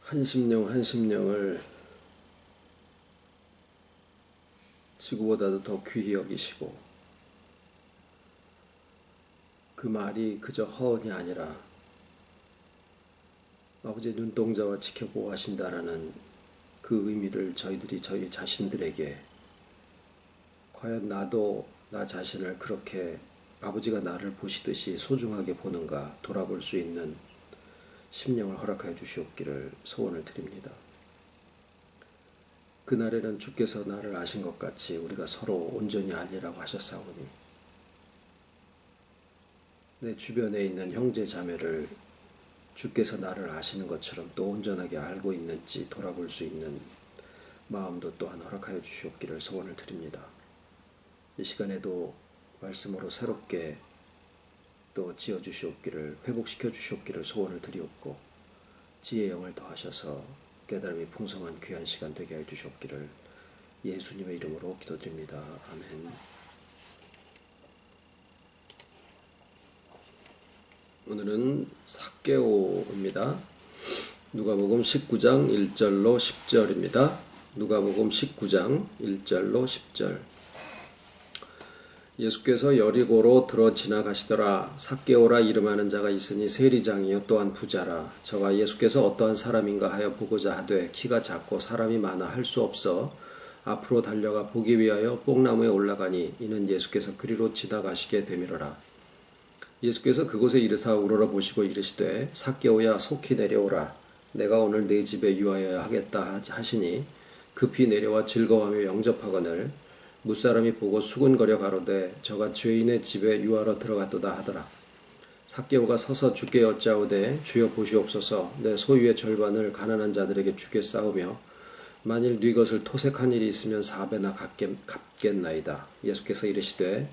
한 심령 한 심령을 지구보다도 더 귀히 여기시고, 그 말이 그저 허언이 아니라 아버지의 눈동자와 지켜보고 하신다라는 그 의미를 저희들이 저희 자신들에게, 과연 나도 나 자신을 그렇게 아버지가 나를 보시듯이 소중하게 보는가 돌아볼 수 있는 심령을 허락하여 주시옵기를 소원을 드립니다. 그날에는 주께서 나를 아신 것 같이 우리가 서로 온전히 알리라고 하셨사오니, 내 주변에 있는 형제 자매를 주께서 나를 아시는 것처럼 또 온전하게 알고 있는지 돌아볼 수 있는 마음도 또한 허락하여 주시옵기를 소원을 드립니다. 이 시간에도 말씀으로 새롭게 또 지어주시옵기를, 회복시켜 주시옵기를 소원을 드리옵고, 지혜의 영을 더하셔서 깨달음이 풍성한 귀한 시간 되게 해 주시옵기를 예수님의 이름으로 기도드립니다. 아멘. 오늘은 삭개오입니다. 누가복음 19장 1절로 10절입니다. 누가복음 19장 1절로 10절. 예수께서 여리고로 들어 지나가시더라. 삭개오라 이름하는 자가 있으니 세리장이요 또한 부자라. 저가 예수께서 어떠한 사람인가 하여 보고자 하되 키가 작고 사람이 많아 할 수 없어 앞으로 달려가 보기 위하여 뽕나무에 올라가니, 이는 예수께서 그리로 지나가시게 되밀어라. 예수께서 그곳에 이르사 우러러 보시고 이르시되 삭개오야 속히 내려오라. 내가 오늘 네 집에 유하여야 하겠다 하시니, 급히 내려와 즐거워하며 영접하거늘 무사람이 보고 수군거려 가로되 저가 죄인의 집에 유하러 들어갔도다 하더라. 삭개오가 서서 주께 여짜오되 주여 보시옵소서, 내 소유의 절반을 가난한 자들에게 주겠사오며 만일 네 것을 토색한 일이 있으면 4배나 갚겠나이다. 예수께서 이르시되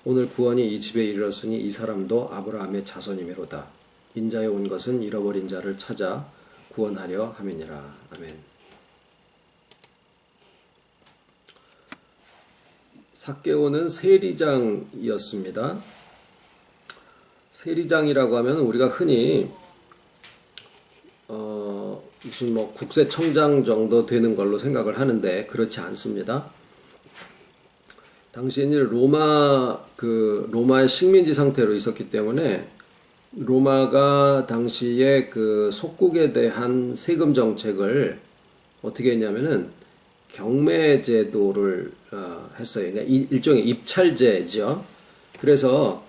오늘 구원이 이 집에 이르렀으니 이 사람도 아브라함의 자손이미로다. 인자에 온 것은 잃어버린 자를 찾아 구원하려 함이니라. 아멘. 삭개오는 세리장이었습니다. 세리장이라고 하면 우리가 흔히 무슨 국세청장 정도 되는 걸로 생각을 하는데 그렇지 않습니다. 당시에는 로마의 식민지 상태로 있었기 때문에 로마가 당시에 그 속국에 대한 세금 정책을 어떻게 했냐면은 경매제도를 했어요. 그러니까 일종의 입찰제죠. 그래서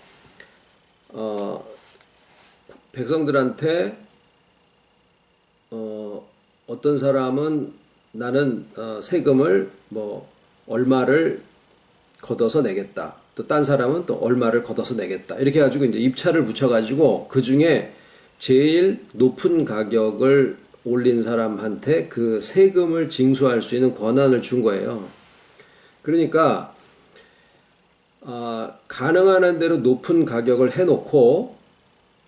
백성들한테 어떤 사람은 나는 세금을 얼마를 걷어서 내겠다. 또 딴 사람은 또 얼마를 걷어서 내겠다. 이렇게 해가지고 이제 입찰을 붙여가지고 그 중에 제일 높은 가격을 올린 사람한테 그 세금을 징수할 수 있는 권한을 준 거예요. 그러니까 가능한 한 대로 높은 가격을 해놓고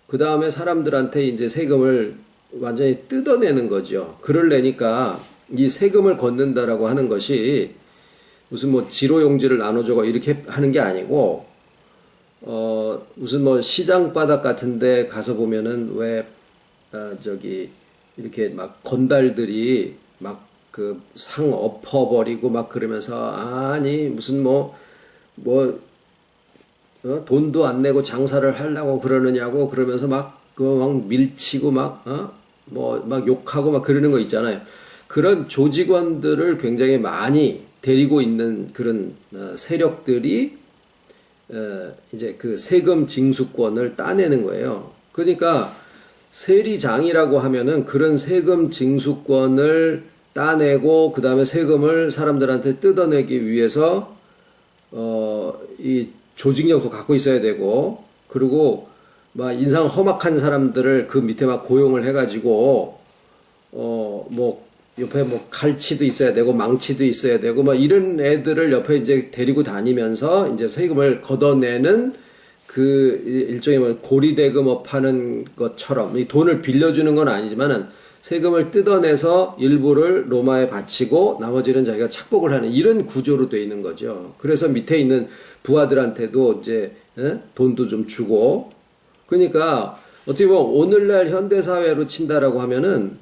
그 다음에 사람들한테 이제 세금을 완전히 뜯어내는 거죠. 그러려니까 이 세금을 걷는다라고 하는 것이 무슨 지로용지를 나눠주고 이렇게 하는 게 아니고 무슨 시장 바닥 같은데 가서 보면은 왜 이렇게 막 건달들이 막 그 상 엎어버리고 막 그러면서 아니 무슨 돈도 안 내고 장사를 하려고 그러느냐고 그러면서 막 밀치고 막 욕하고 막 그러는 거 있잖아요. 그런 조직원들을 굉장히 많이 데리고 있는 그런 세력들이 이제 그 세금 징수권을 따내는 거예요. 그러니까 세리장이라고 하면은 그런 세금 징수권을 따내고 그 다음에 세금을 사람들한테 뜯어내기 위해서 이 조직력도 갖고 있어야 되고, 그리고 막 인상 험악한 사람들을 그 밑에 막 고용을 해가지고 옆에 갈치도 있어야 되고 망치도 있어야 되고 이런 애들을 옆에 이제 데리고 다니면서 이제 세금을 걷어내는 그 일종의 고리대금업 하는 것처럼 이 돈을 빌려주는 건 아니지만은 세금을 뜯어내서 일부를 로마에 바치고 나머지는 자기가 착복을 하는 이런 구조로 되어 있는 거죠. 그래서 밑에 있는 부하들한테도 이제 돈도 좀 주고, 그러니까 어떻게 보면 오늘날 현대사회로 친다라고 하면은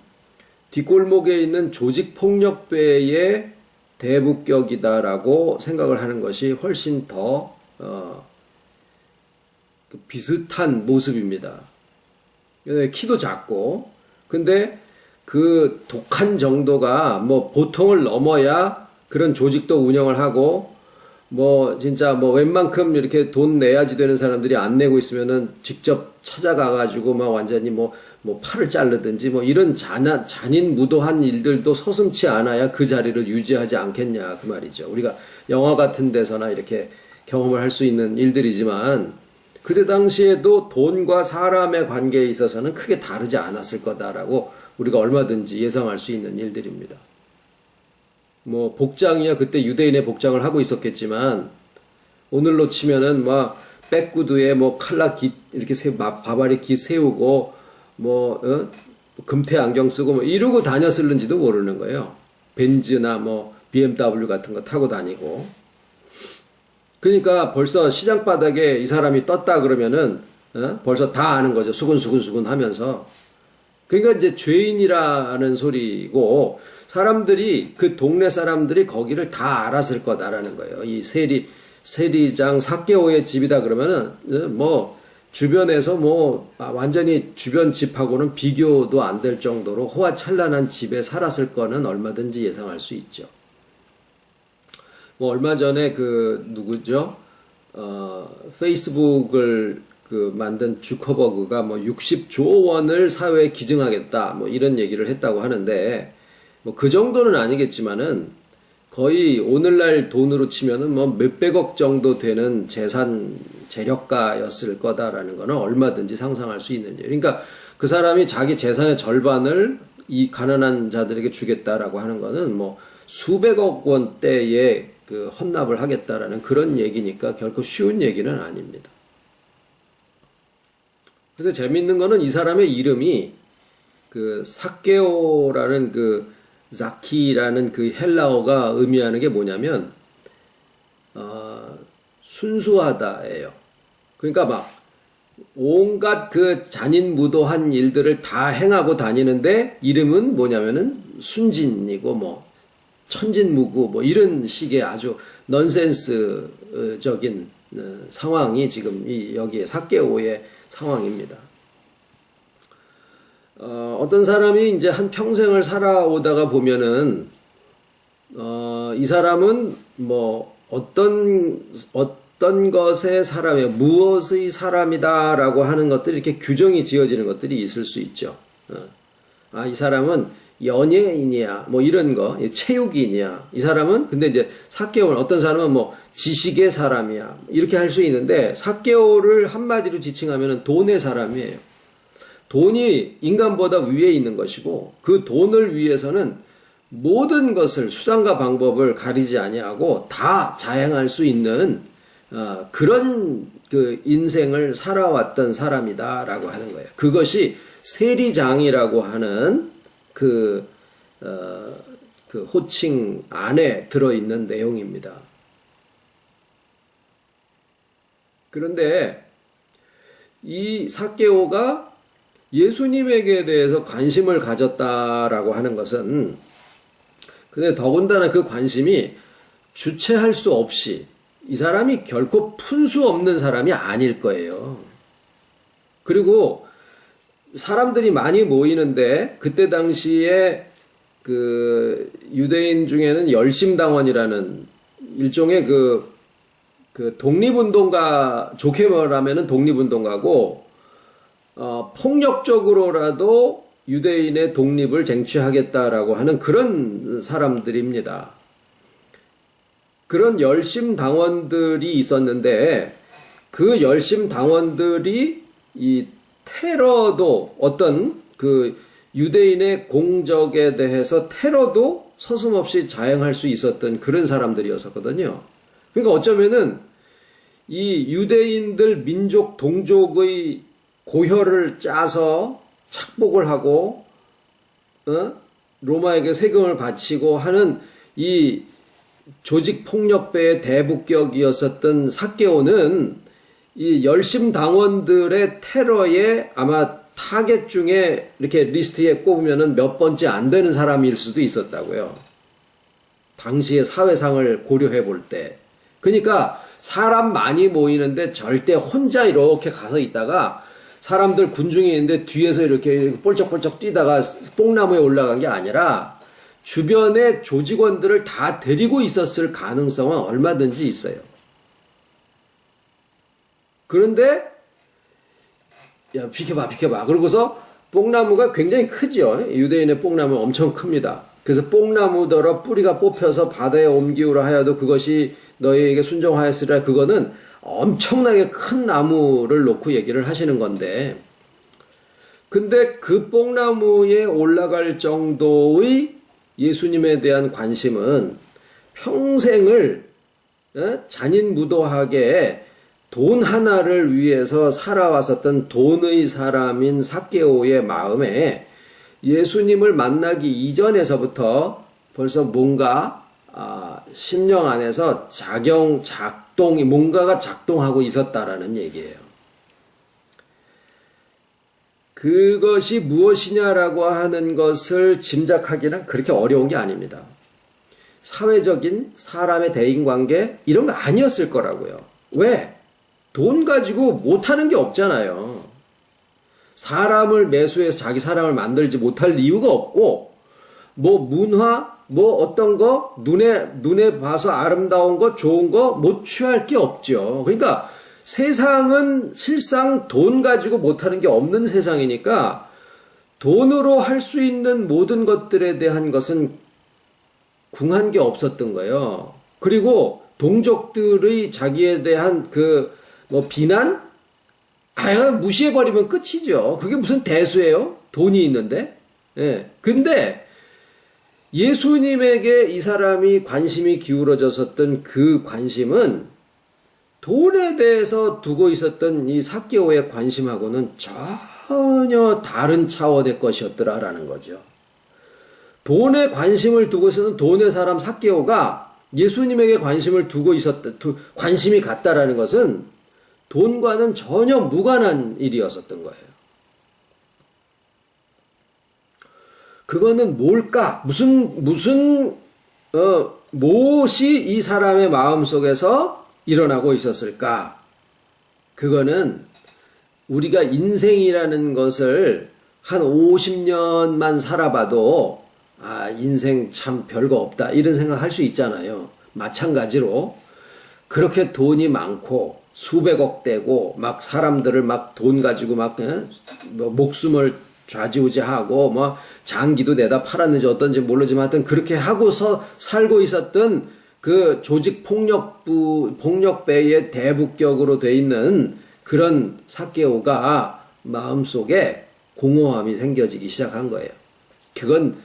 뒷골목에 있는 조직폭력배의 대부격이다라고 생각을 하는 것이 훨씬 더 비슷한 모습입니다. 키도 작고, 근데 그 독한 정도가 뭐 보통을 넘어야 그런 조직도 운영을 하고, 뭐 진짜 뭐 웬만큼 이렇게 돈 내야지 되는 사람들이 안 내고 있으면은 직접 찾아가가지고 막 완전히 뭐 팔을 자르든지 뭐 이런 잔인무도한 일들도 서슴지 않아야 그 자리를 유지하지 않겠냐 그 말이죠. 우리가 영화 같은 데서나 이렇게 경험을 할 수 있는 일들이지만 그때 당시에도 돈과 사람의 관계에 있어서는 크게 다르지 않았을 거다라고 우리가 얼마든지 예상할 수 있는 일들입니다. 뭐 복장이야 그때 유대인의 복장을 하고 있었겠지만 오늘로 치면은 막 백구두에 뭐 칼라 깃 이렇게 바바리 깃 세우고 뭐 금태 안경 쓰고 뭐 이러고 다녔을는지도 모르는 거예요. 벤츠나 뭐 BMW 같은 거 타고 다니고. 그러니까 벌써 시장 바닥에 이 사람이 떴다 그러면은 벌써 다 아는 거죠. 수근수근 하면서. 그러니까 이제 죄인이라는 소리고 사람들이 그 동네 사람들이 거기를 다 알았을 거다라는 거예요. 이 세리장 삭개오의 집이다 그러면은 뭐 주변에서 뭐 완전히 주변 집하고는 비교도 안 될 정도로 호화찬란한 집에 살았을 거는 얼마든지 예상할 수 있죠. 뭐 얼마 전에 그 누구죠? 페이스북을 그 만든 주커버그가 뭐 60조 원을 사회에 기증하겠다 뭐 이런 얘기를 했다고 하는데 뭐 그 정도는 아니겠지만은 거의 오늘날 돈으로 치면은 뭐 몇백억 정도 되는 재력가였을 거다라는 거는 얼마든지 상상할 수 있는 일. 그러니까 그 사람이 자기 재산의 절반을 이 가난한 자들에게 주겠다라고 하는 거는 뭐 수백억 원대의 그 헌납을 하겠다라는 그런 얘기니까 결코 쉬운 얘기는 아닙니다. 근데 재밌는 거는 이 사람의 이름이 그 삭개오라는 그 자키라는 그 헬라어가 의미하는 게 뭐냐면 순수하다예요. 그러니까 막 온갖 그 잔인무도한 일들을 다 행하고 다니는데 이름은 뭐냐면은 순진이고 뭐 천진무구 뭐 이런 식의 아주 넌센스적인 상황이 지금 여기에 삭개오의 상황입니다. 어떤 사람이 이제 한 평생을 살아오다가 보면은, 이 사람은 뭐, 어떤 것의 사람이에요. 무엇의 사람이다라고 하는 것들이 이렇게 규정이 지어지는 것들이 있을 수 있죠. 이 사람은 연예인이야. 뭐 이런 거, 체육인이야. 이 사람은, 근데 이제 삭개오는 어떤 사람은 뭐, 지식의 사람이야. 이렇게 할 수 있는데, 삭개오를 한마디로 지칭하면은 돈의 사람이에요. 돈이 인간보다 위에 있는 것이고 그 돈을 위해서는 모든 것을 수단과 방법을 가리지 아니하고 다 자행할 수 있는 그런 그 인생을 살아왔던 사람이다라고 하는 거예요. 그것이 세리장이라고 하는 그 호칭 안에 들어있는 내용입니다. 그런데 이 삭개오가 예수님에게 대해서 관심을 가졌다라고 하는 것은 근데 더군다나 그 관심이 주체할 수 없이 이 사람이 결코 푼수 없는 사람이 아닐 거예요. 그리고 사람들이 많이 모이는데 그때 당시에 그 유대인 중에는 열심당원이라는 일종의 그 독립운동가 좋게 말하면은 독립운동가고 폭력적으로라도 유대인의 독립을 쟁취하겠다라고 하는 그런 사람들입니다. 그런 열심 당원들이 있었는데 그 열심 당원들이 이 테러도 어떤 그 유대인의 공적에 대해서 테러도 서슴없이 자행할 수 있었던 그런 사람들이었었거든요. 그러니까 어쩌면은 이 유대인들 민족 동족의 고혈을 짜서 착복을 하고 로마에게 세금을 바치고 하는 이 조직폭력배의 대부격이었었던 삭개오는 이 열심당원들의 테러에 아마 타겟 중에 이렇게 리스트에 꼽으면은 몇 번째 안 되는 사람일 수도 있었다고요. 당시의 사회상을 고려해 볼 때. 그러니까 사람 많이 모이는데 절대 혼자 이렇게 가서 있다가 사람들 군중이 있는데 뒤에서 이렇게 뻘쩍뻘쩍 뛰다가 뽕나무에 올라간 게 아니라 주변의 조직원들을 다 데리고 있었을 가능성은 얼마든지 있어요. 그런데 야 비켜봐 그러고서 뽕나무가 굉장히 크죠. 유대인의 뽕나무는 엄청 큽니다. 그래서 뽕나무더러 뿌리가 뽑혀서 바다에 옮기우라 하여도 그것이 너희에게 순종하였으리라. 그거는 엄청나게 큰 나무를 놓고 얘기를 하시는 건데, 근데 그 뽕나무에 올라갈 정도의 예수님에 대한 관심은 평생을 잔인무도하게 돈 하나를 위해서 살아왔었던 돈의 사람인 삭개오의 마음에 예수님을 만나기 이전에서부터 벌써 뭔가 심령 안에서 작동이 뭔가가 작동하고 있었다라는 얘기예요. 그것이 무엇이냐라고 하는 것을 짐작하기는 그렇게 어려운 게 아닙니다. 사회적인 사람의 대인관계 이런 거 아니었을 거라고요. 왜? 돈 가지고 못하는 게 없잖아요. 사람을 매수해서 자기 사랑을 만들지 못할 이유가 없고, 뭐 문화, 뭐 어떤 거 눈에 봐서 아름다운 거 좋은 거 못 취할 게 없죠. 그러니까 세상은 실상 돈 가지고 못하는 게 없는 세상이니까 돈으로 할 수 있는 모든 것들에 대한 것은 궁한 게 없었던 거예요. 그리고 동족들의 자기에 대한 비난? 무시해버리면 끝이죠. 그게 무슨 대수예요? 돈이 있는데? 예. 근데 예수님에게 이 사람이 관심이 기울어졌었던 그 관심은 돈에 대해서 두고 있었던 이 삭개오의 관심하고는 전혀 다른 차원의 것이었더라라는 거죠. 돈에 관심을 두고 있었던 돈의 사람 삭개오가 예수님에게 관심을 두고 관심이 갔다라는 것은 돈과는 전혀 무관한 일이었었던 거예요. 그거는 뭘까? 무엇이 이 사람의 마음속에서 일어나고 있었을까? 그거는 우리가 인생이라는 것을 한 50년만 살아봐도 인생 참 별거 없다 이런 생각할 수 있잖아요. 마찬가지로 그렇게 돈이 많고 수백억 되고 막 사람들을 막 돈 가지고 목숨을 좌지우지하고 장기도 내다 팔았는지 어떤지 모르지만 하여튼 그렇게 하고서 살고 있었던 그 조직 폭력배의 대북격으로 돼 있는 그런 삭개오가 마음속에 공허함이 생겨지기 시작한 거예요. 그건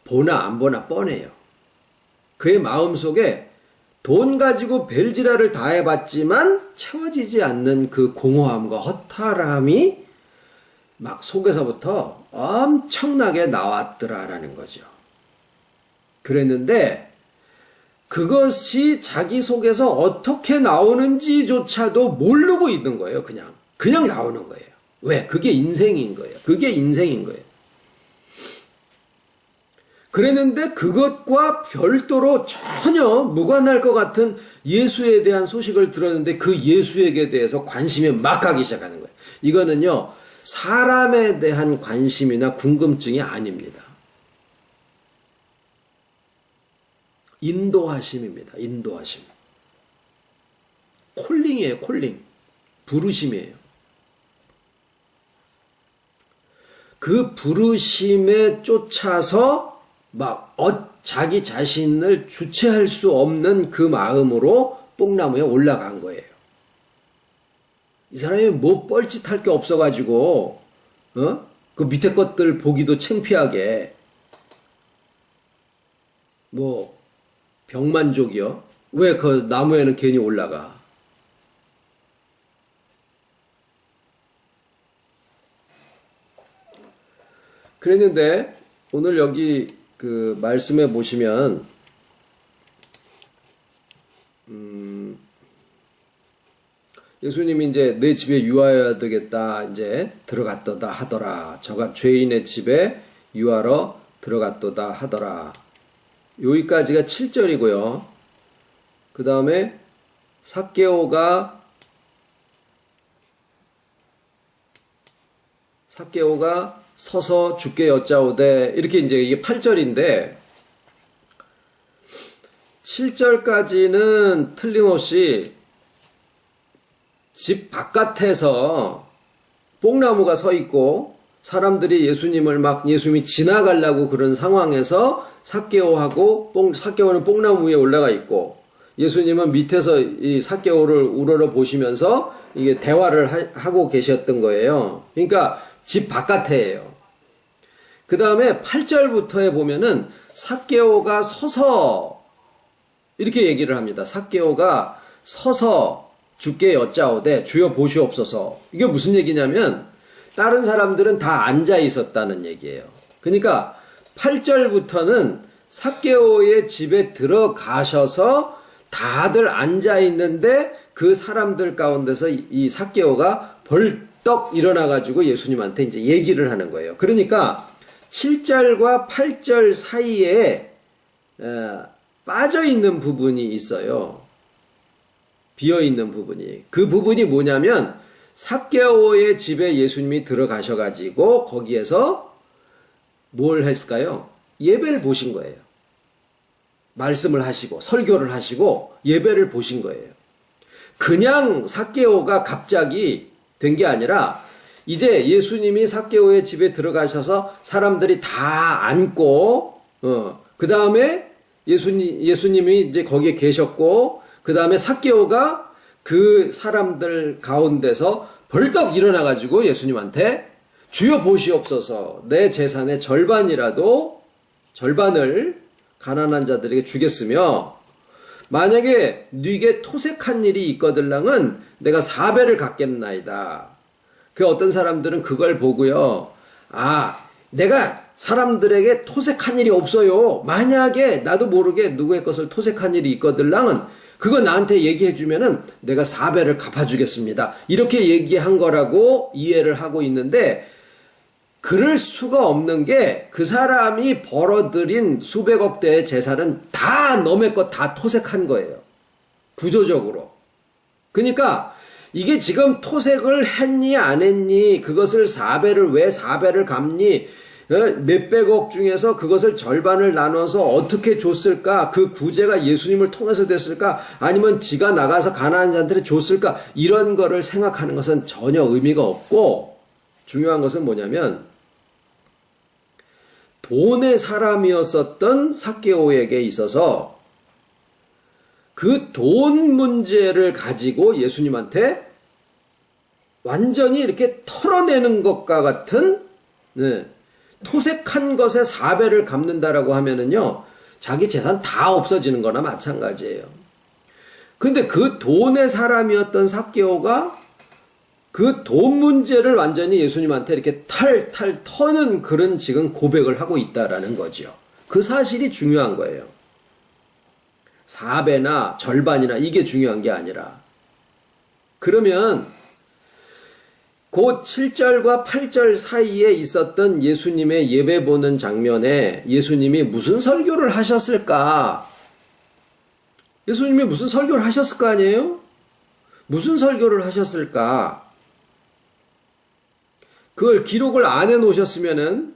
보나 안 보나 뻔해요. 그의 마음속에 돈 가지고 별지랄을 다 해봤지만 채워지지 않는 그 공허함과 허탈함이 막 속에서부터 엄청나게 나왔더라라는 거죠. 그랬는데 그것이 자기 속에서 어떻게 나오는지조차도 모르고 있는 거예요. 그냥 나오는 거예요. 왜? 그게 인생인 거예요. 그게 인생인 거예요. 그랬는데 그것과 별도로 전혀 무관할 것 같은 예수에 대한 소식을 들었는데 그 예수에게 대해서 관심이 막 가기 시작하는 거예요. 이거는요, 사람에 대한 관심이나 궁금증이 아닙니다. 인도하심입니다. 인도하심. 콜링이에요. 콜링. 부르심이에요. 그 부르심에 쫓아서 자기 자신을 주체할 수 없는 그 마음으로 뽕나무에 올라간 거예요. 이 사람이 뭐 뻘짓할 게 없어가지고, 그 밑에 것들 보기도 창피하게, 병만족이요? 왜 그 나무에는 괜히 올라가? 그랬는데, 오늘 여기 그 말씀해 보시면, 예수님이 이제 내 집에 유하여야 되겠다 이제 들어갔도다 하더라. 저가 죄인의 집에 유하러 들어갔도다 하더라. 여기까지가 7절이고요. 그 다음에 삭개오가 서서 주께 여짜오되 이렇게 이제 이게 8절인데 7절까지는 틀림없이 집 바깥에서 뽕나무가 서 있고 사람들이 예수님이 지나가려고 그런 상황에서 삭개오는 뽕나무 위에 올라가 있고 예수님은 밑에서 이 삭개오를 우러러 보시면서 이게 대화를 하고 계셨던 거예요. 그러니까 집 바깥에예요. 그 다음에 8절부터에 보면은 삭개오가 서서 이렇게 얘기를 합니다. 삭개오가 서서 주께 여짜오되 주여 보시옵소서. 이게 무슨 얘기냐면 다른 사람들은 다 앉아 있었다는 얘기예요. 그러니까 8절부터는 삭개오의 집에 들어가셔서 다들 앉아 있는데 그 사람들 가운데서 이 삭개오가 벌떡 일어나가지고 예수님한테 이제 얘기를 하는 거예요. 그러니까 7절과 8절 사이에 빠져 있는 부분이 있어요. 비어 있는 부분이. 그 부분이 뭐냐면 삭개오의 집에 예수님이 들어가셔가지고 거기에서 뭘 했을까요? 예배를 보신 거예요. 말씀을 하시고 설교를 하시고 예배를 보신 거예요. 그냥 삭개오가 갑자기 된 게 아니라 이제 예수님이 삭개오의 집에 들어가셔서 사람들이 다 앉고 그 다음에 예수님이 이제 거기에 계셨고 그 다음에 삭개오가 그 사람들 가운데서 벌떡 일어나가지고 예수님한테 주여 보시옵소서 내 재산의 절반을 가난한 자들에게 주겠으며 만약에 네게 토색한 일이 있거들랑은 내가 4배를 갚겠나이다. 그 어떤 사람들은 그걸 보고요. 내가 사람들에게 토색한 일이 없어요. 만약에 나도 모르게 누구의 것을 토색한 일이 있거들랑은 그거 나한테 얘기해 주면은 내가 4배를 갚아주겠습니다. 이렇게 얘기한 거라고 이해를 하고 있는데 그럴 수가 없는 게 그 사람이 벌어들인 수백억 대의 재산은 다 너의 것 다 토색한 거예요. 구조적으로. 그러니까 이게 지금 토색을 했니 안 했니 그것을 왜 4배를 갚니 몇백억 중에서 그것을 절반을 나눠서 어떻게 줬을까? 그 구제가 예수님을 통해서 됐을까? 아니면 지가 나가서 가난한 자한테 줬을까? 이런 거를 생각하는 것은 전혀 의미가 없고 중요한 것은 뭐냐면 돈의 사람이었었던 삭개오에게 있어서 그 돈 문제를 가지고 예수님한테 완전히 이렇게 털어내는 것과 같은 토색한 것에 4배를 갚는다라고 하면은요 자기 재산 다 없어지는 거나 마찬가지예요. 근데 그 돈의 사람이었던 삭개오가 그 돈 문제를 완전히 예수님한테 이렇게 탈탈 터는 그런 지금 고백을 하고 있다라는 거죠. 그 사실이 중요한 거예요. 4배나 절반이나 이게 중요한 게 아니라. 그러면 그 7절과 8절 사이에 있었던 예수님의 예배 보는 장면에 예수님이 무슨 설교를 하셨을까? 예수님이 무슨 설교를 하셨을 거 아니에요? 무슨 설교를 하셨을까? 그걸 기록을 안 해놓으셨으면은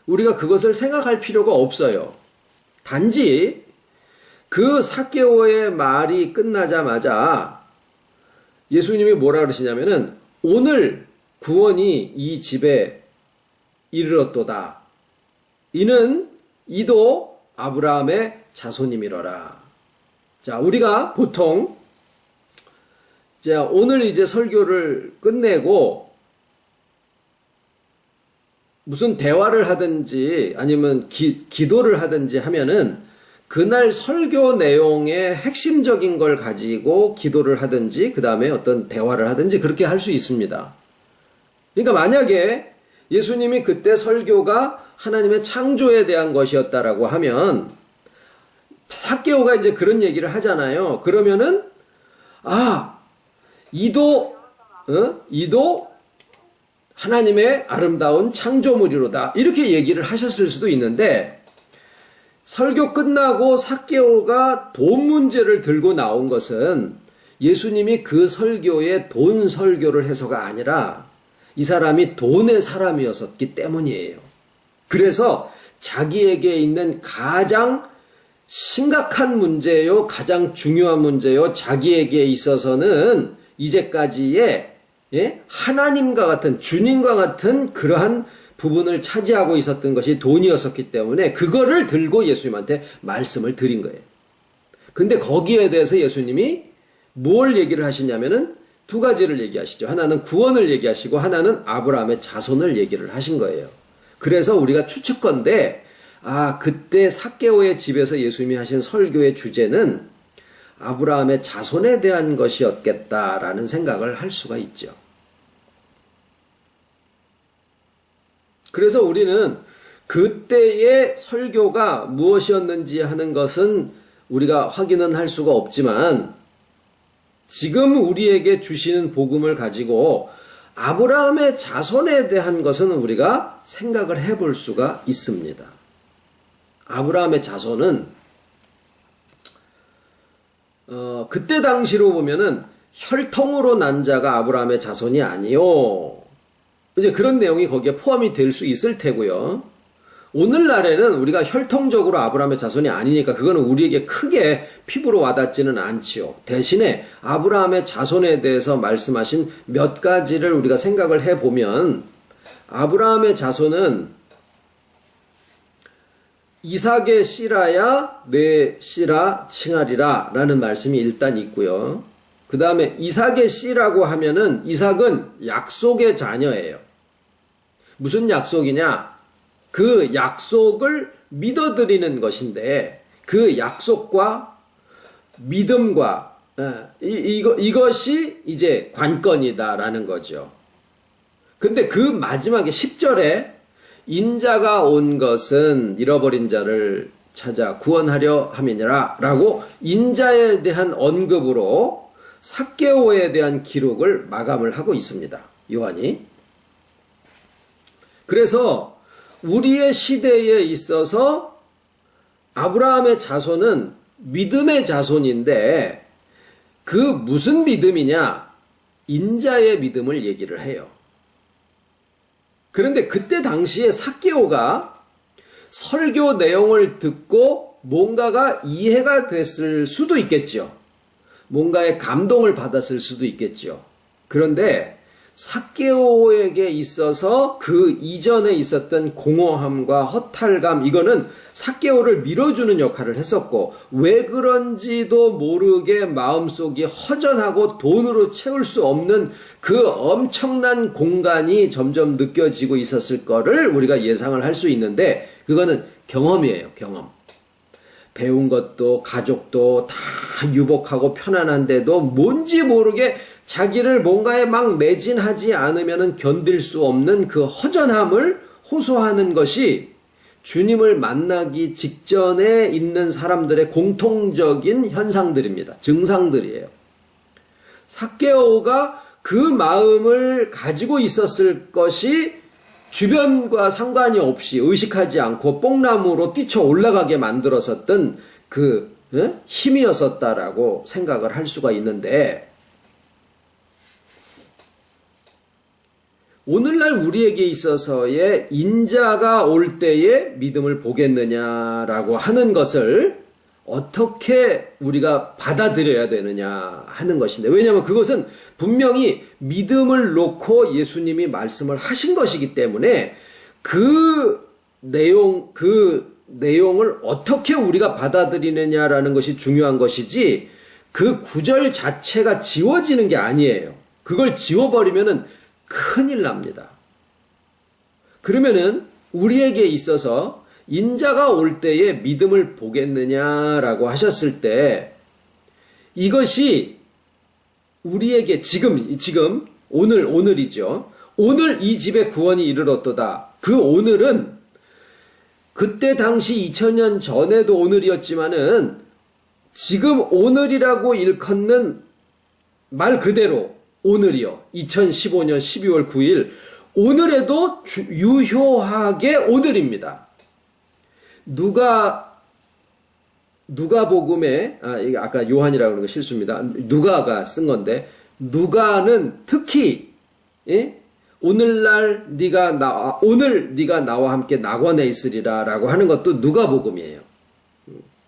우리가 그것을 생각할 필요가 없어요. 단지 그 삭개오의 말이 끝나자마자 예수님이 뭐라 그러시냐면은 오늘 구원이 이 집에 이르렀도다. 이도 아브라함의 자손이미러라. 자, 우리가 보통 오늘 이제 설교를 끝내고 무슨 대화를 하든지 아니면 기도를 하든지 하면은 그날 설교 내용의 핵심적인 걸 가지고 기도를 하든지 그 다음에 어떤 대화를 하든지 그렇게 할 수 있습니다. 그러니까 만약에 예수님이 그때 설교가 하나님의 창조에 대한 것이었다라고 하면 삭개오가 이제 그런 얘기를 하잖아요. 그러면은 이도 하나님의 아름다운 창조물이로다. 이렇게 얘기를 하셨을 수도 있는데, 설교 끝나고 삭개오가 돈 문제를 들고 나온 것은 예수님이 그 설교에 돈 설교를 해서가 아니라 이 사람이 돈의 사람이었기 때문이에요. 그래서 자기에게 있는 가장 심각한 문제요, 가장 중요한 문제요, 자기에게 있어서는 이제까지의 하나님과 같은, 주님과 같은 그러한 부분을 차지하고 있었던 것이 돈이었었기 때문에 그거를 들고 예수님한테 말씀을 드린 거예요. 근데 거기에 대해서 예수님이 뭘 얘기를 하시냐면은 두 가지를 얘기하시죠. 하나는 구원을 얘기하시고 하나는 아브라함의 자손을 얘기를 하신 거예요. 그래서 우리가 추측건데, 그때 삭개오의 집에서 예수님이 하신 설교의 주제는 아브라함의 자손에 대한 것이었겠다라는 생각을 할 수가 있죠. 그래서 우리는 그때의 설교가 무엇이었는지 하는 것은 우리가 확인은 할 수가 없지만, 지금 우리에게 주시는 복음을 가지고 아브라함의 자손에 대한 것은 우리가 생각을 해볼 수가 있습니다. 아브라함의 자손은 그때 당시로 보면은 혈통으로 난 자가 아브라함의 자손이 아니요. 이제 그런 내용이 거기에 포함이 될 수 있을 테고요. 오늘날에는 우리가 혈통적으로 아브라함의 자손이 아니니까 그거는 우리에게 크게 피부로 와닿지는 않지요. 대신에 아브라함의 자손에 대해서 말씀하신 몇 가지를 우리가 생각을 해보면, 아브라함의 자손은 이삭의 씨라야 내 씨라 칭하리라 라는 말씀이 일단 있고요. 그 다음에 이삭의 씨라고 하면은 이삭은 약속의 자녀예요. 무슨 약속이냐? 그 약속을 믿어드리는 것인데, 그 약속과 믿음과 이것이 이제 관건이다라는 거죠. 근데 그 마지막에 10절에 인자가 온 것은 잃어버린 자를 찾아 구원하려 함이니라 라고 인자에 대한 언급으로 삭개오에 대한 기록을 마감을 하고 있습니다. 요한이. 그래서 우리의 시대에 있어서 아브라함의 자손은 믿음의 자손인데, 그 무슨 믿음이냐? 인자의 믿음을 얘기를 해요. 그런데 그때 당시에 삭개오가 설교 내용을 듣고 뭔가가 이해가 됐을 수도 있겠죠. 뭔가의 감동을 받았을 수도 있겠죠. 그런데 삭개오에게 있어서 그 이전에 있었던 공허함과 허탈감, 이거는 삭개오를 밀어주는 역할을 했었고, 왜 그런지도 모르게 마음속이 허전하고 돈으로 채울 수 없는 그 엄청난 공간이 점점 느껴지고 있었을 거를 우리가 예상을 할 수 있는데, 그거는 경험이에요, 경험. 배운 것도 가족도 다 유복하고 편안한데도 뭔지 모르게 자기를 뭔가에 막 매진하지 않으면 견딜 수 없는 그 허전함을 호소하는 것이 주님을 만나기 직전에 있는 사람들의 공통적인 현상들입니다. 증상들이에요. 삭개오가 그 마음을 가지고 있었을 것이 주변과 상관이 없이 의식하지 않고 뽕나무로 뛰쳐 올라가게 만들었었던 그 힘이었었다라고 생각을 할 수가 있는데, 오늘날 우리에게 있어서의 인자가 올 때에 믿음을 보겠느냐라고 하는 것을 어떻게 우리가 받아들여야 되느냐 하는 것인데, 왜냐하면 그것은 분명히 믿음을 놓고 예수님이 말씀을 하신 것이기 때문에 그 내용을 어떻게 우리가 받아들이느냐라는 것이 중요한 것이지, 그 구절 자체가 지워지는 게 아니에요. 그걸 지워버리면은 큰일 납니다. 그러면은 우리에게 있어서 인자가 올 때에 믿음을 보겠느냐라고 하셨을 때, 이것이 우리에게 지금 오늘이죠. 오늘 이 집에 구원이 이르렀도다. 그 오늘은 그때 당시 2000년 전에도 오늘이었지만은 지금 오늘이라고 일컫는 말 그대로 오늘이요. 2015년 12월 9일 오늘에도 유효하게 오늘입니다. 누가복음에 이게 아까 요한이라고 하는 거 실수입니다. 누가가 쓴 건데 누가는 특히 오늘 네가 나와 함께 낙원에 있으리라라고 하는 것도 누가복음이에요.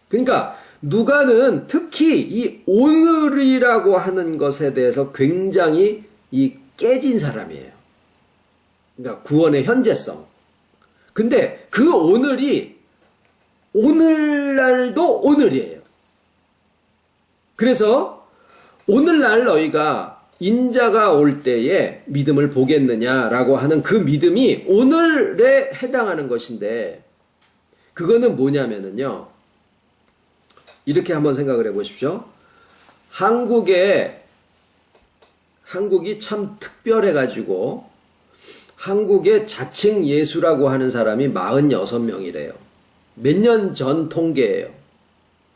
그러니까 누가는 특히 이 오늘이라고 하는 것에 대해서 굉장히 깨진 사람이에요. 그러니까 구원의 현재성. 근데 그 오늘이 오늘날도 오늘이에요. 그래서 오늘날 너희가 인자가 올 때에 믿음을 보겠느냐라고 하는 그 믿음이 오늘에 해당하는 것인데 그거는 뭐냐면은요. 이렇게 한번 생각을 해 보십시오. 한국이 참 특별해가지고 한국의 자칭 예수라고 하는 사람이 46명이래요. 몇 년 전 통계예요.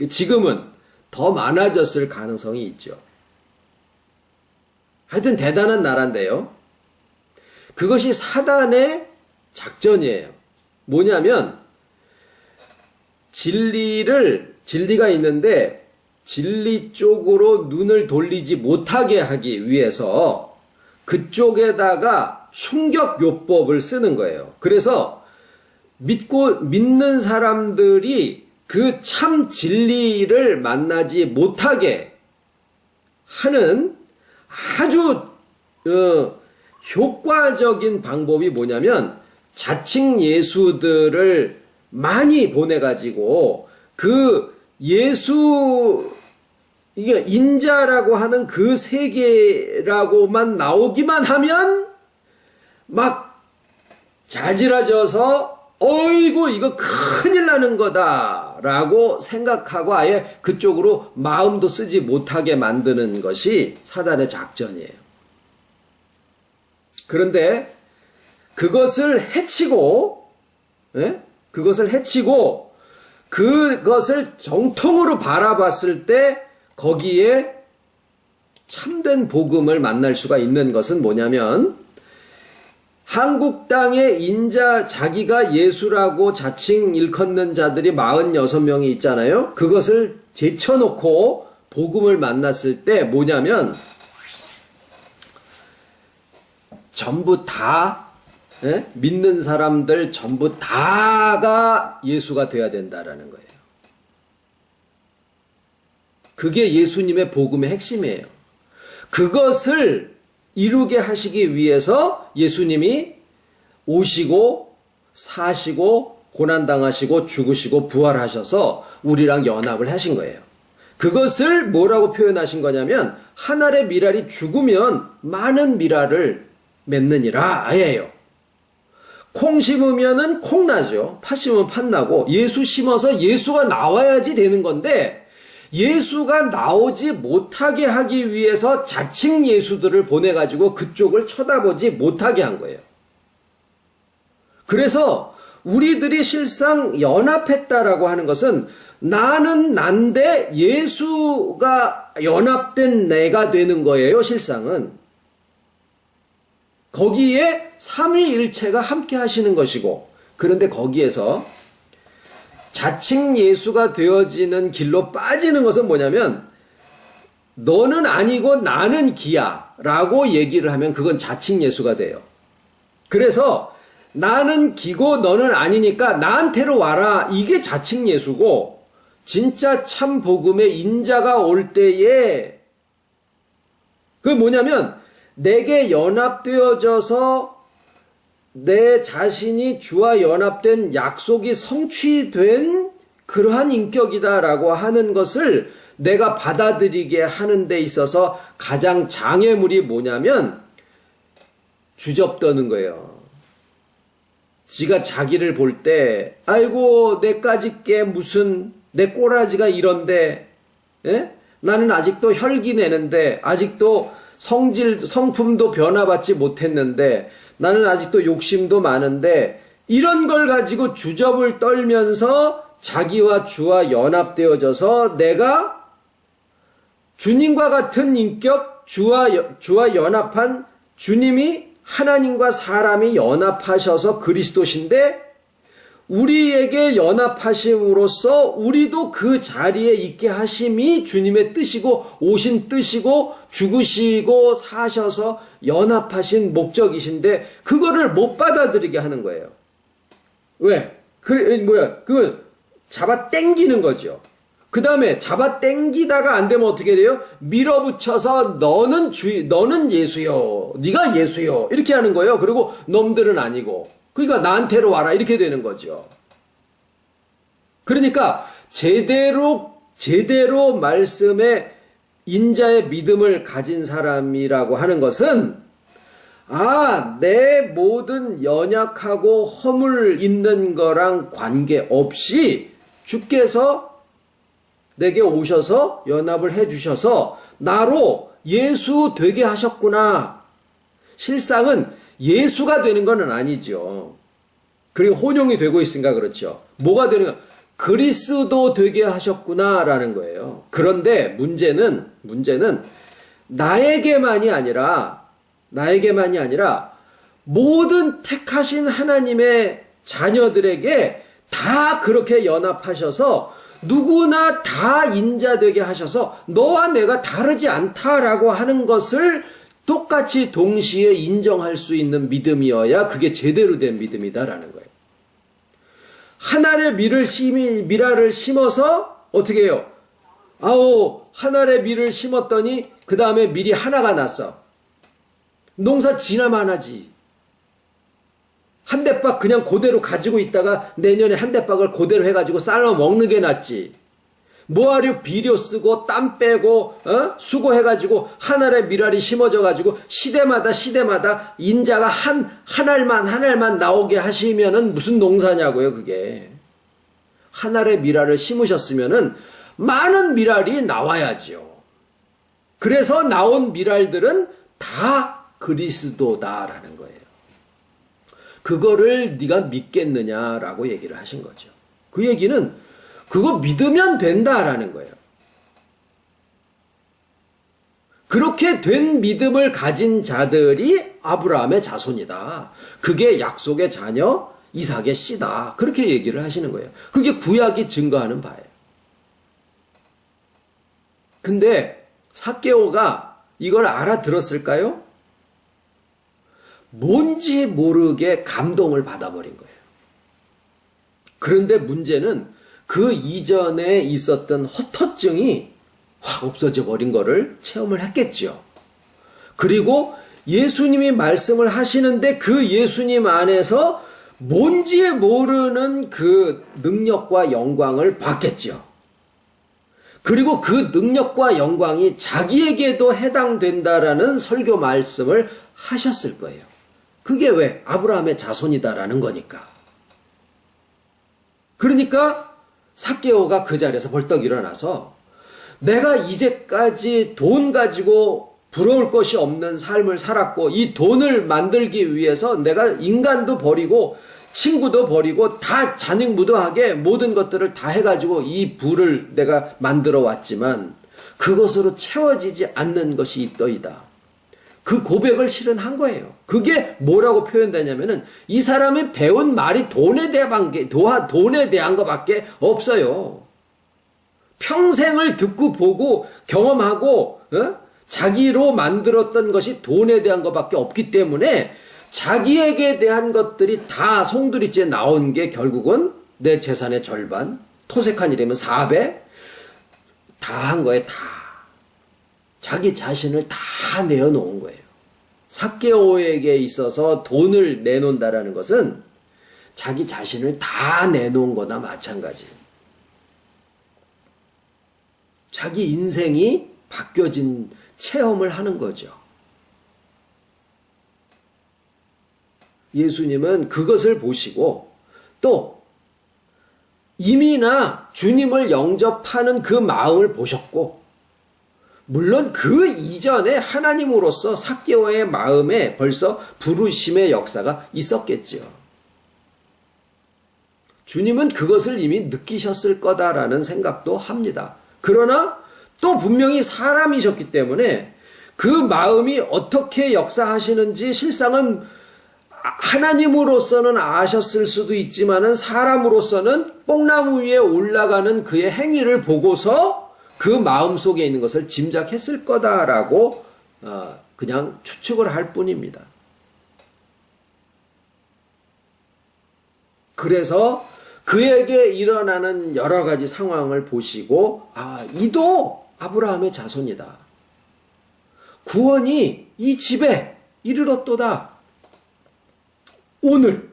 지금은 더 많아졌을 가능성이 있죠. 하여튼 대단한 나라인데요. 그것이 사단의 작전이에요. 뭐냐면 진리가 있는데 진리 쪽으로 눈을 돌리지 못하게 하기 위해서 그쪽에다가 충격요법을 쓰는 거예요. 그래서 믿는 사람들이 그 참 진리를 만나지 못하게 하는 아주 효과적인 방법이 뭐냐면 자칭 예수들을 많이 보내가지고 그 예수 이게 인자라고 하는 그 세계라고만 나오기만 하면 막 자지러져서 어이구 이거 큰일 나는 거다라고 생각하고 아예 그쪽으로 마음도 쓰지 못하게 만드는 것이 사단의 작전이에요. 그런데 그것을 해치고 그것을 정통으로 바라봤을 때 거기에 참된 복음을 만날 수가 있는 것은 뭐냐면 한국 땅에 자기가 예수라고 자칭 일컫는 자들이 46명이 있잖아요. 그것을 제쳐놓고 복음을 만났을 때 뭐냐면 전부 다 믿는 사람들 전부 다가 예수가 되어야 된다라는 거예요. 그게 예수님의 복음의 핵심이에요. 그것을 이루게 하시기 위해서 예수님이 오시고 사시고 고난당하시고 죽으시고 부활하셔서 우리랑 연합을 하신 거예요. 그것을 뭐라고 표현하신 거냐면 한 알의 밀알이 죽으면 많은 밀알을 맺느니라 아예요. 콩 심으면은 콩 나죠. 팥 심으면 팥 나고 예수 심어서 예수가 나와야지 되는 건데 예수가 나오지 못하게 하기 위해서 자칭 예수들을 보내가지고 그쪽을 쳐다보지 못하게 한 거예요. 그래서 우리들이 실상 연합했다라고 하는 것은 나는 난데 예수가 연합된 내가 되는 거예요. 실상은. 거기에 삼위일체가 함께 하시는 것이고 그런데 거기에서 자칭 예수가 되어지는 길로 빠지는 것은 뭐냐면 너는 아니고 나는 기야 라고 얘기를 하면 그건 자칭 예수가 돼요. 그래서 나는 기고 너는 아니니까 나한테로 와라 이게 자칭 예수고 진짜 참 복음의 인자가 올 때에 그게 뭐냐면 내게 연합되어져서 내 자신이 주와 연합된 약속이 성취된 그러한 인격이다라고 하는 것을 내가 받아들이게 하는 데 있어서 가장 장애물이 뭐냐면 주접떠는 거예요. 지가 자기를 볼 때 아이고 내까짓 게 무슨 내 꼬라지가 이런데 나는 아직도 혈기 내는데 아직도 성품도 변화받지 못했는데 나는 아직도 욕심도 많은데 이런 걸 가지고 주접을 떨면서 자기와 주와 연합되어져서 내가 주님과 같은 인격, 주와 연합한 주님이 하나님과 사람이 연합하셔서 그리스도신데 우리에게 연합하심으로써 우리도 그 자리에 있게 하심이 주님의 뜻이고 오신 뜻이고 죽으시고 사셔서 연합하신 목적이신데 그거를 못 받아들이게 하는 거예요. 왜? 그건 잡아 당기는 거죠. 그 다음에 잡아 당기다가 안 되면 어떻게 돼요? 밀어붙여서 너는 예수요. 네가 예수요. 이렇게 하는 거예요. 그리고 놈들은 아니고. 그러니까 나한테로 와라. 이렇게 되는 거죠. 그러니까 제대로 말씀에 인자의 믿음을 가진 사람이라고 하는 것은 내 모든 연약하고 허물 있는 거랑 관계없이 주께서 내게 오셔서 연합을 해주셔서 나로 예수 되게 하셨구나. 실상은 예수가 되는 건 아니죠. 그리고 혼용이 되고 있으니까 그렇죠. 뭐가 되는 거? 그리스도 되게 하셨구나라는 거예요. 그런데 문제는 나에게만이 아니라 모든 택하신 하나님의 자녀들에게 다 그렇게 연합하셔서 누구나 다 인자되게 하셔서 너와 내가 다르지 않다라고 하는 것을 똑같이 동시에 인정할 수 있는 믿음이어야 그게 제대로 된 믿음이다라는 거예요. 하늘의 미랄을 심어서 어떻게 해요? 하늘의 밀을 심었더니 그 다음에 밀이 하나가 났어. 농사 지나만 하지. 한 대박 그냥 그대로 가지고 있다가 내년에 한 대박을 그대로 해가지고 삶아 먹는 게 낫지. 뭐하려 비료 쓰고 땀 빼고 수고해가지고 하늘의 미랄이 심어져가지고 시대마다 인자가 한 알만 나오게 하시면은 무슨 농사냐고요 그게. 한 알의 미랄을 심으셨으면은 많은 미랄이 나와야지요. 그래서 나온 미랄들은 다 그리스도다라는 거예요. 그거를 네가 믿겠느냐라고 얘기를 하신 거죠. 그 얘기는 그거 믿으면 된다라는 거예요. 그렇게 된 믿음을 가진 자들이 아브라함의 자손이다. 그게 약속의 자녀 이삭의 씨다. 그렇게 얘기를 하시는 거예요. 그게 구약이 증거하는 바예요. 근데 삭개오가 이걸 알아들었을까요? 뭔지 모르게 감동을 받아버린 거예요. 그런데 문제는 그 이전에 있었던 허터증이 확 없어져 버린 거를 체험을 했겠죠. 그리고 예수님이 말씀을 하시는데 그 예수님 안에서 뭔지 모르는 그 능력과 영광을 받겠죠. 그리고 그 능력과 영광이 자기에게도 해당된다라는 설교 말씀을 하셨을 거예요. 그게 왜? 아브라함의 자손이다라는 거니까. 그러니까 삭개오가 그 자리에서 벌떡 일어나서 내가 이제까지 돈 가지고 부러울 것이 없는 삶을 살았고 이 돈을 만들기 위해서 내가 인간도 버리고 친구도 버리고 다 잔익무도하게 모든 것들을 다 해가지고 이 부를 내가 만들어 왔지만 그것으로 채워지지 않는 것이 있더이다. 그 고백을 실은 한 거예요. 그게 뭐라고 표현되냐면은 이 사람이 배운 말이 돈에 대한 것밖에 없어요. 평생을 듣고 보고 경험하고 자기로 만들었던 것이 돈에 대한 것밖에 없기 때문에 자기에게 대한 것들이 다 송두리째 나온 게 결국은 내 재산의 절반, 토색한 일이면 4배 다 한 거예요. 다. 자기 자신을 다 내어놓은 거예요. 삭개오에게 있어서 돈을 내놓는다라는 것은 자기 자신을 다 내놓은 거나 마찬가지. 자기 인생이 바뀌어진 체험을 하는 거죠. 예수님은 그것을 보시고 또 이미나 주님을 영접하는 그 마음을 보셨고 물론 그 이전에 하나님으로서 삭개오의 마음에 벌써 부르심의 역사가 있었겠죠. 주님은 그것을 이미 느끼셨을 거다라는 생각도 합니다. 그러나 또 분명히 사람이셨기 때문에 그 마음이 어떻게 역사하시는지 실상은 하나님으로서는 아셨을 수도 있지만은 사람으로서는 뽕나무 위에 올라가는 그의 행위를 보고서 그 마음 속에 있는 것을 짐작했을 거다라고 그냥 추측을 할 뿐입니다. 그래서 그에게 일어나는 여러 가지 상황을 보시고 이도 아브라함의 자손이다. 구원이 이 집에 이르렀도다. 오늘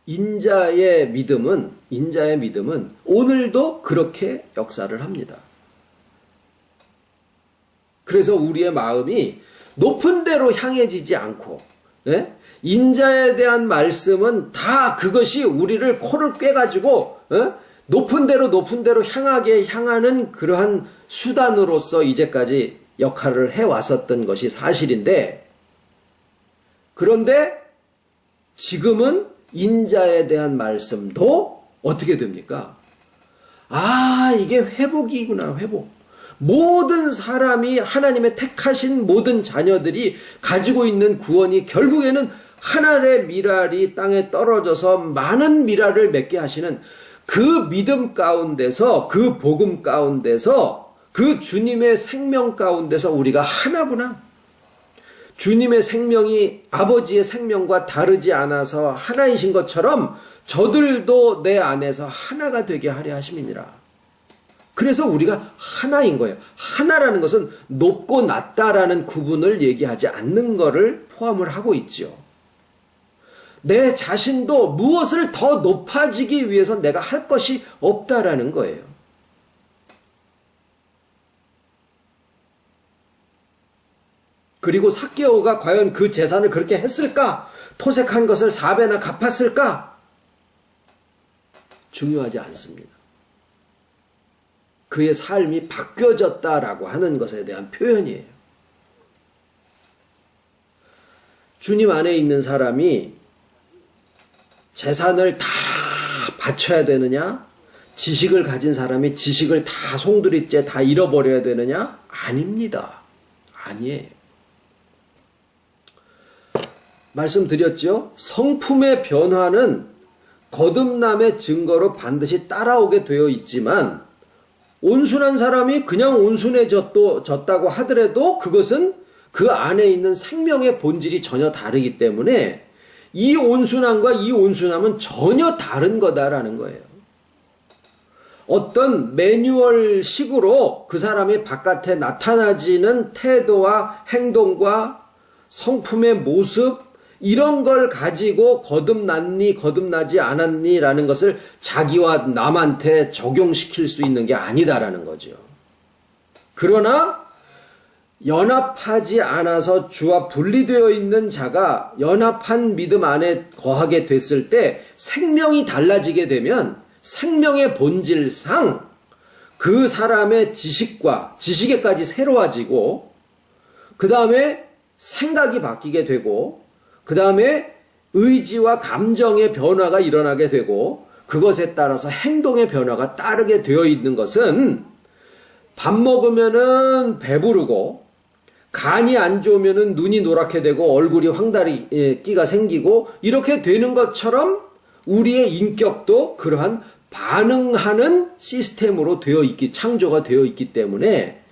인자의 믿음은 오늘도 그렇게 역사를 합니다. 그래서 우리의 마음이 높은 데로 향해지지 않고 인자에 대한 말씀은 다 그것이 우리를 코를 꿰가지고 높은 데로 향하게 향하는 그러한 수단으로서 이제까지 역할을 해왔었던 것이 사실인데, 그런데 지금은 인자에 대한 말씀도 어떻게 됩니까? 이게 회복이구나, 회복. 모든 사람이 하나님의 택하신 모든 자녀들이 가지고 있는 구원이 결국에는 하늘의 미랄이 땅에 떨어져서 많은 미랄을 맺게 하시는 그 믿음 가운데서, 그 복음 가운데서, 그 주님의 생명 가운데서 우리가 하나구나. 주님의 생명이 아버지의 생명과 다르지 않아서 하나이신 것처럼 저들도 내 안에서 하나가 되게 하려 하심이니라. 그래서 우리가 하나인 거예요. 하나라는 것은 높고 낮다라는 구분을 얘기하지 않는 것을 포함을 하고 있죠. 내 자신도 무엇을 더 높아지기 위해서 내가 할 것이 없다라는 거예요. 그리고 삭개오가 과연 그 재산을 그렇게 했을까? 토색한 것을 4배나 갚았을까? 중요하지 않습니다. 그의 삶이 바뀌어졌다라고 하는 것에 대한 표현이에요. 주님 안에 있는 사람이 재산을 다 바쳐야 되느냐? 지식을 가진 사람이 지식을 다 송두리째 다 잃어버려야 되느냐? 아닙니다. 아니에요. 말씀드렸죠? 성품의 변화는 거듭남의 증거로 반드시 따라오게 되어 있지만 온순한 사람이 그냥 온순해졌다고 하더라도 그것은 그 안에 있는 생명의 본질이 전혀 다르기 때문에 이 온순함과 이 온순함은 전혀 다른 거다라는 거예요. 어떤 매뉴얼식으로 그 사람이 바깥에 나타나지는 태도와 행동과 성품의 모습 이런 걸 가지고 거듭났니 거듭나지 않았니 라는 것을 자기와 남한테 적용시킬 수 있는 게 아니다라는 거죠. 그러나 연합하지 않아서 주와 분리되어 있는 자가 연합한 믿음 안에 거하게 됐을 때 생명이 달라지게 되면 생명의 본질상 그 사람의 지식에까지 새로워지고 그 다음에 생각이 바뀌게 되고 그 다음에 의지와 감정의 변화가 일어나게 되고 그것에 따라서 행동의 변화가 따르게 되어 있는 것은 밥 먹으면은 배부르고 간이 안 좋으면은 눈이 노랗게 되고 얼굴이 황달기가 생기고 이렇게 되는 것처럼 우리의 인격도 그러한 반응하는 시스템으로 창조가 되어 있기 때문에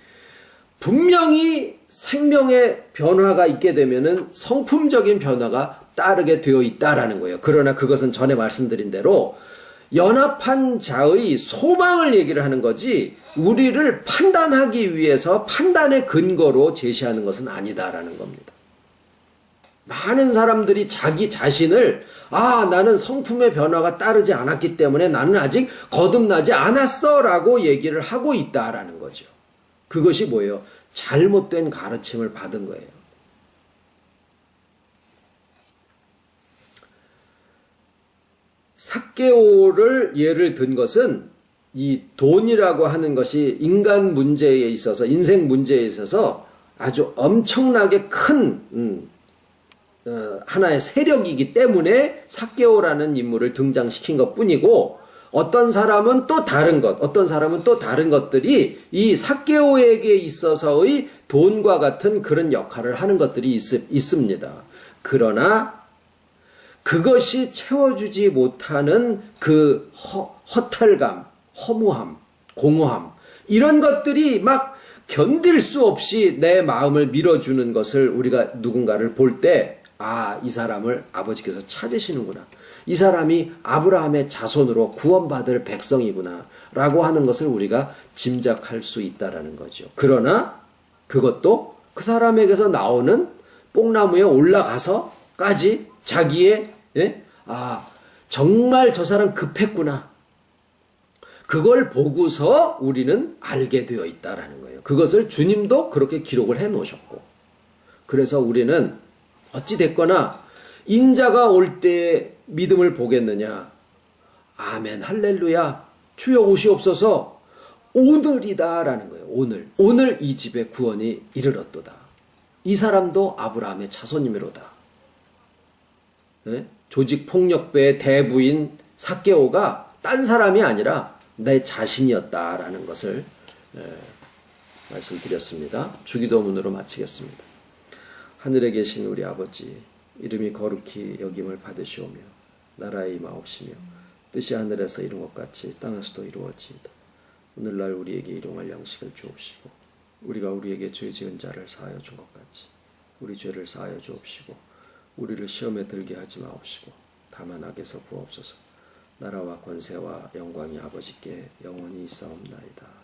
분명히 생명의 변화가 있게 되면은 성품적인 변화가 따르게 되어 있다라는 거예요. 그러나 그것은 전에 말씀드린 대로 연합한 자의 소망을 얘기를 하는 거지 우리를 판단하기 위해서 판단의 근거로 제시하는 것은 아니다라는 겁니다. 많은 사람들이 자기 자신을 나는 성품의 변화가 따르지 않았기 때문에 나는 아직 거듭나지 않았어 라고 얘기를 하고 있다라는 거죠. 그것이 뭐예요? 잘못된 가르침을 받은 거예요. 삭개오를 예를 든 것은 이 돈이라고 하는 것이 인간 문제에 있어서 인생 문제에 있어서 아주 엄청나게 큰 하나의 세력이기 때문에 삭개오라는 인물을 등장시킨 것뿐이고 어떤 사람은 또 다른 것, 어떤 사람은 또 다른 것들이 이 삭개오에게 있어서의 돈과 같은 그런 역할을 하는 것들이 있습니다. 그러나 그것이 채워주지 못하는 그 허탈감, 허무함, 공허함, 이런 것들이 막 견딜 수 없이 내 마음을 밀어주는 것을 우리가 누군가를 볼 때, 아, 이 사람을 아버지께서 찾으시는구나. 이 사람이 아브라함의 자손으로 구원받을 백성이구나. 라고 하는 것을 우리가 짐작할 수 있다라는 거죠. 그러나 그것도 그 사람에게서 나오는 뽕나무에 올라가서까지 자기의, 정말 저 사람 급했구나. 그걸 보고서 우리는 알게 되어 있다라는 거예요. 그것을 주님도 그렇게 기록을 해 놓으셨고. 그래서 우리는 어찌됐거나 인자가 올 때 믿음을 보겠느냐. 아멘, 할렐루야. 주여 오시옵소서. 오늘이다라는 거예요. 오늘 이 집에 구원이 이르렀도다. 이 사람도 아브라함의 자손이미로다. 네? 조직폭력배의 대부인 삭개오가 딴 사람이 아니라 내 자신이었다라는 것을 말씀드렸습니다. 주기도문으로 마치겠습니다. 하늘에 계신 우리 아버지, 이름이 거룩히 여김을 받으시오며 나라의 임하옵시며 뜻이 하늘에서 이룬 것 같이 땅에서도 이루어지이다. 오늘날 우리에게 일용할 양식을 주옵시고 우리가 우리에게 죄 지은 자를 사하여 준 것 같이 우리 죄를 사하여 주옵시고 우리를 시험에 들게 하지 마옵시고 다만 악에서 구하옵소서. 나라와 권세와 영광이 아버지께 영원히 있사옵나이다.